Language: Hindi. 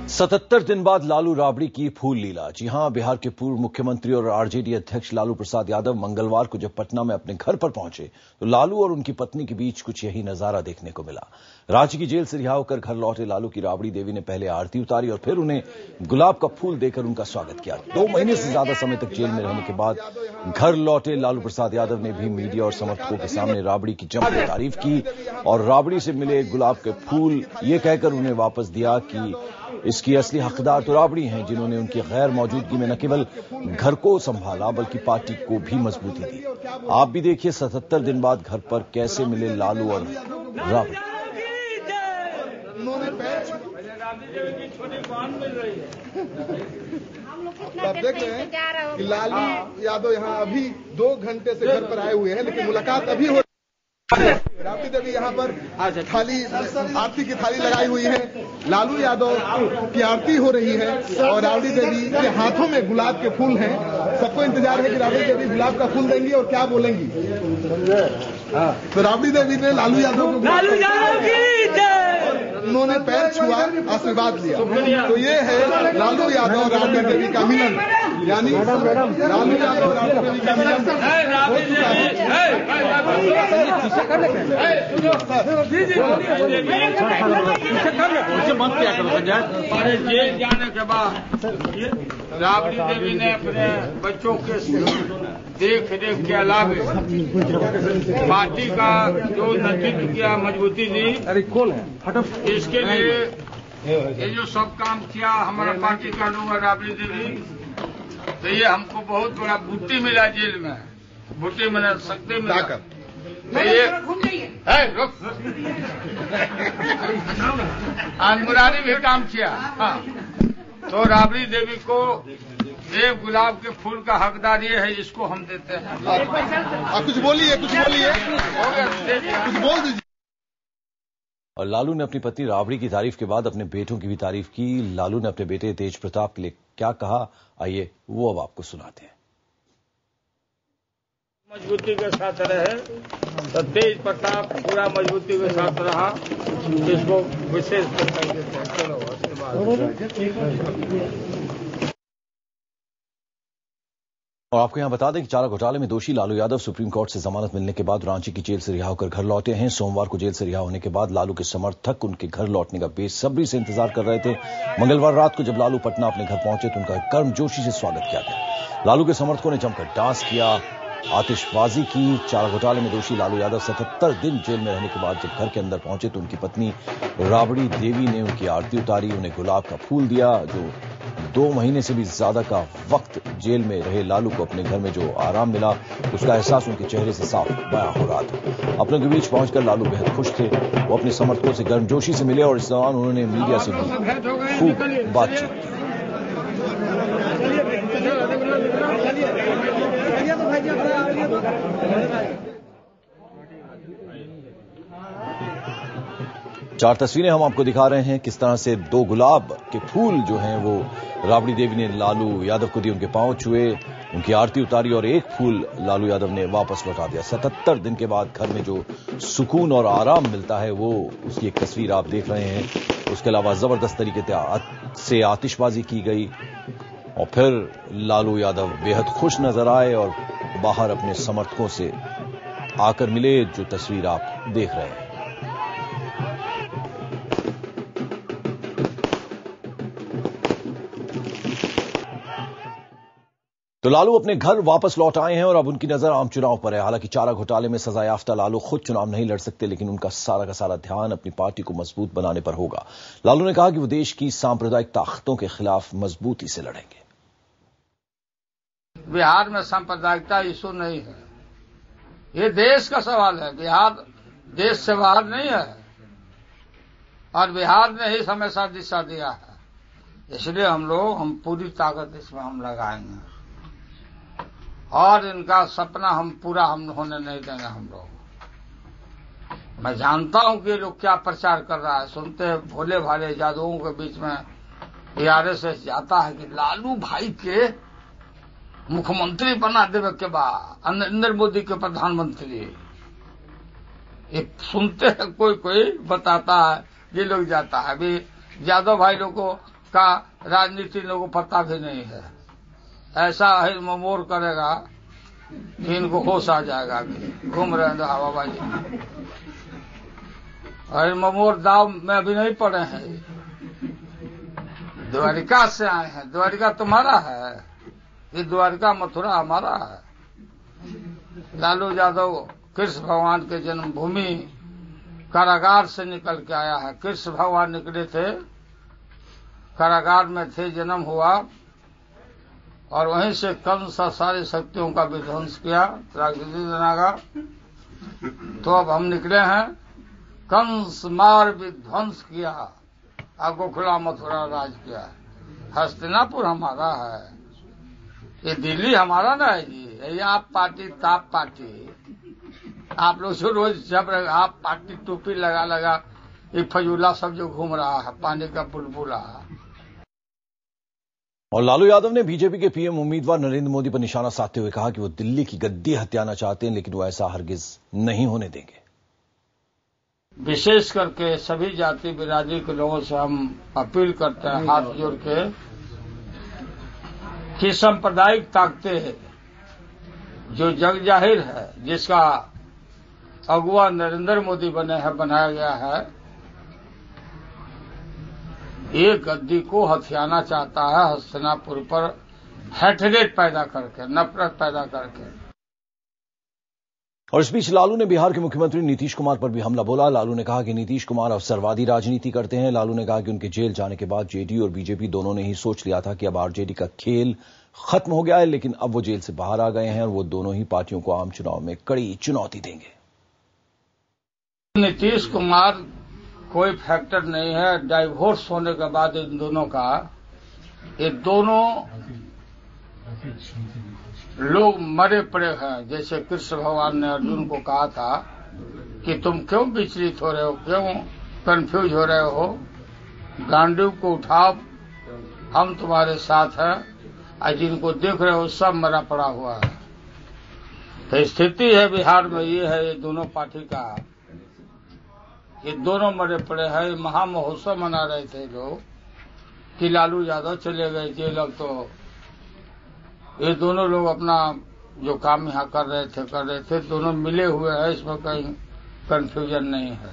77 दिन बाद लालू राबड़ी की फूल लीला। जी हां, बिहार के पूर्व मुख्यमंत्री और आरजेडी अध्यक्ष लालू प्रसाद यादव मंगलवार को जब पटना में अपने घर पर पहुंचे तो लालू और उनकी पत्नी के बीच कुछ यही नजारा देखने को मिला। रांची की जेल से रिहा होकर घर लौटे लालू की राबड़ी देवी ने पहले आरती उतारी और फिर उन्हें गुलाब का फूल देकर उनका स्वागत किया। 2 महीने से ज्यादा समय तक जेल में रहने के बाद घर लौटे लालू प्रसाद यादव ने भी मीडिया और समर्थकों के सामने राबड़ी की जमकर तारीफ की और राबड़ी से मिले गुलाब के फूल ये कहकर उन्हें वापस दिया कि इसकी असली हकदार तो राबड़ी हैं, जिन्होंने उनकी गैर मौजूदगी में न केवल घर को संभाला बल्कि पार्टी को भी मजबूती दी। आप भी देखिए 77 दिन बाद घर पर कैसे मिले लालू और राबड़ी। आप देख रहे हैं कि लालू यादव यहाँ अभी 2 घंटे से घर पर आए हुए हैं, लेकिन मुलाकात अभी हो। राबड़ी देवी यहाँ पर थाली आरती की थाली लगाई हुई है। लालू यादव की आरती हो रही है और राबड़ी देवी के हाथों में गुलाब के फूल हैं। सबको इंतजार है कि राबड़ी देवी गुलाब का फूल देंगी और क्या बोलेंगी। तो राबड़ी देवी ने लालू यादव को उन्होंने पैर छुआ, आशीर्वाद लिया। तो ये है लालू यादव और राबड़ी देवी का मिलन, यानी लालू यादव और राबड़ी देवी का मिलन हो चुका है। जेल जाने के बाद राबड़ी देवी ने अपने बच्चों के देख रेख के अलावे पार्टी का जो नेतृत्व किया, मजबूती दी, इसके लिए ये जो सब काम किया हमारा पार्टी का लोग राबड़ी देवी, तो ये हमको बहुत बड़ा बूटी मिला जेल में, बूटी मिला, शक्ति मिला। तो ये मुरारी भी काम किया। हाँ, तो राबड़ी देवी को एक गुलाब के फूल का हकदार ये है, इसको हम देते हैं। कुछ बोलिए, कुछ बोलिए, कुछ बोल दीजिए। और लालू ने अपनी पत्नी राबड़ी की तारीफ के बाद अपने बेटों की भी तारीफ की। लालू ने अपने बेटे तेज प्रताप के लिए क्या कहा, आइए वो अब आपको सुनाते हैं। मजबूती के साथ रहे तो तेज प्रताप पूरा मजबूती के साथ रहा, इसको विशेष बधाई देते हैं। चलो उसके बाद और आपको यहां बता दें कि चारा घोटाले में दोषी लालू यादव सुप्रीम कोर्ट से जमानत मिलने के बाद रांची की जेल से रिहा होकर घर लौटे हैं। सोमवार को जेल से रिहा होने के बाद लालू के समर्थक उनके घर लौटने का बेसब्री से इंतजार कर रहे थे। मंगलवार रात को जब लालू पटना अपने घर पहुंचे तो उनका गर्मजोशी से स्वागत किया गया। लालू के समर्थकों ने जमकर डांस किया, आतिशबाजी की। चारा घोटाले में दोषी लालू यादव 77 दिन जेल में रहने के बाद जब घर के अंदर पहुंचे तो उनकी पत्नी राबड़ी देवी ने उनकी आरती उतारी, उन्हें गुलाब का फूल दिया। जो 2 महीने से भी ज्यादा का वक्त जेल में रहे लालू को अपने घर में जो आराम मिला, उसका एहसास उनके चेहरे से साफ बयां हो रहा था। अपनों के बीच पहुंचकर लालू बेहद खुश थे। वो अपने समर्थकों से गर्मजोशी से मिले और इस दौरान उन्होंने मीडिया से भी खूब बातचीत की। 4 तस्वीरें हम आपको दिखा रहे हैं किस तरह से 2 गुलाब के फूल जो हैं वो राबड़ी देवी ने लालू यादव को दिए, उनके पांव छुए, उनकी आरती उतारी और एक फूल लालू यादव ने वापस लौटा दिया। 77 दिन के बाद घर में जो सुकून और आराम मिलता है वो उसकी एक तस्वीर आप देख रहे हैं। उसके अलावा जबरदस्त तरीके से आतिशबाजी की गई और फिर लालू यादव बेहद खुश नजर आए और बाहर अपने समर्थकों से आकर मिले, जो तस्वीर आप देख रहे हैं। तो लालू अपने घर वापस लौट आए हैं और अब उनकी नजर आम चुनाव पर है। हालांकि चारा घोटाले में सजा याफ्ता लालू खुद चुनाव नहीं लड़ सकते, लेकिन उनका सारा का सारा ध्यान अपनी पार्टी को मजबूत बनाने पर होगा। लालू ने कहा कि वो देश की सांप्रदायिक ताकतों के खिलाफ मजबूती से लड़ेंगे। बिहार में सांप्रदायिकता इशू नहीं है, ये देश का सवाल है। बिहार देश से बाहर नहीं है और बिहार ने ही हमेशा दिशा दिया है, इसलिए हम पूरी ताकत इसमें हम लगाएंगे और इनका सपना हम पूरा होने नहीं देंगे हम लोग। मैं जानता हूं कि ये लोग क्या प्रचार कर रहा है, सुनते हैं भोले भाले जादुओं के बीच में आरएसएस जाता है कि लालू भाई के मुख्यमंत्री बना देवे के बाद नरेंद्र मोदी के प्रधानमंत्री। ये सुनते हैं, कोई बताता है, ये लोग जाता है। अभी यादव भाई लोग को का राजनीति लोगों को पता भी नहीं है। ऐसा अहिर ममोर करेगा कि इनको होश आ जाएगा कि घूम रहे हैं हवाबाजी। अहिर ममोर दाव में अभी नहीं पड़े हैं, द्वारिका से आए हैं। द्वारिका तुम्हारा है, ये द्वारिका मथुरा हमारा है। लालू यादव कृष्ण भगवान के जन्मभूमि कारागार से निकल के आया है। कृष्ण भगवान निकले थे, कारागार में थे, जन्म हुआ और वहीं से कंस सारी शक्तियों का विध्वंस किया, राजनीति बनागा। तो अब हम निकले हैं, कंस मार विध्वंस किया, गोखला मथुरा राज किया। हस्तिनापुर हमारा है, ये दिल्ली हमारा ना है जी। ये आप पार्टी ताप पार्टी, आप लोग जो रोज जब आप पार्टी टोपी लगा लगा ये फजूला सब जो घूम रहा है, पानी का बुलबुला। और लालू यादव ने बीजेपी के पीएम उम्मीदवार नरेंद्र मोदी पर निशाना साधते हुए कहा कि वो दिल्ली की गद्दी हथियाना चाहते हैं, लेकिन वो ऐसा हरगिज नहीं होने देंगे। विशेष करके सभी जाति बिरादरी के लोगों से हम अपील करते हैं हाथ जोड़ के कि सांप्रदायिक ताकतें जो जग जाहिर है, जिसका अगुवा नरेंद्र मोदी बनाया गया है, ये गद्दी को हथियाना चाहता है, हस्तिनापुर पर हेटरेट पैदा करके, नफरत पैदा करके। और इस बीच लालू ने बिहार के मुख्यमंत्री नीतीश कुमार पर भी हमला बोला। लालू ने कहा कि नीतीश कुमार अवसरवादी राजनीति करते हैं। लालू ने कहा कि उनके जेल जाने के बाद जेडीयू और बीजेपी दोनों ने ही सोच लिया था कि अब आरजेडी का खेल खत्म हो गया है, लेकिन अब वो जेल से बाहर आ गए हैं और वो दोनों ही पार्टियों को आम चुनाव में कड़ी चुनौती देंगे। नीतीश कुमार कोई फैक्टर नहीं है। डाइवोर्स होने के बाद इन दोनों का, ये दोनों लोग मरे पड़े हैं। जैसे कृष्ण भगवान ने अर्जुन को कहा था कि तुम क्यों विचलित हो रहे हो, क्यों कंफ्यूज हो रहे हो, गांडीव को उठाओ, हम तुम्हारे साथ हैं। आज जिनको देख रहे हो सब मरा पड़ा हुआ है। तो स्थिति है बिहार में ये है, ये दोनों पार्टी का, ये दोनों मरे पड़े हैं। महा महोत्सव मना रहे थे लोग कि लालू यादव चले गए जेल। अब तो ये दोनों लोग अपना जो काम यहाँ कर रहे थे, दोनों मिले हुए हैं, इसमें कहीं कंफ्यूजन नहीं है।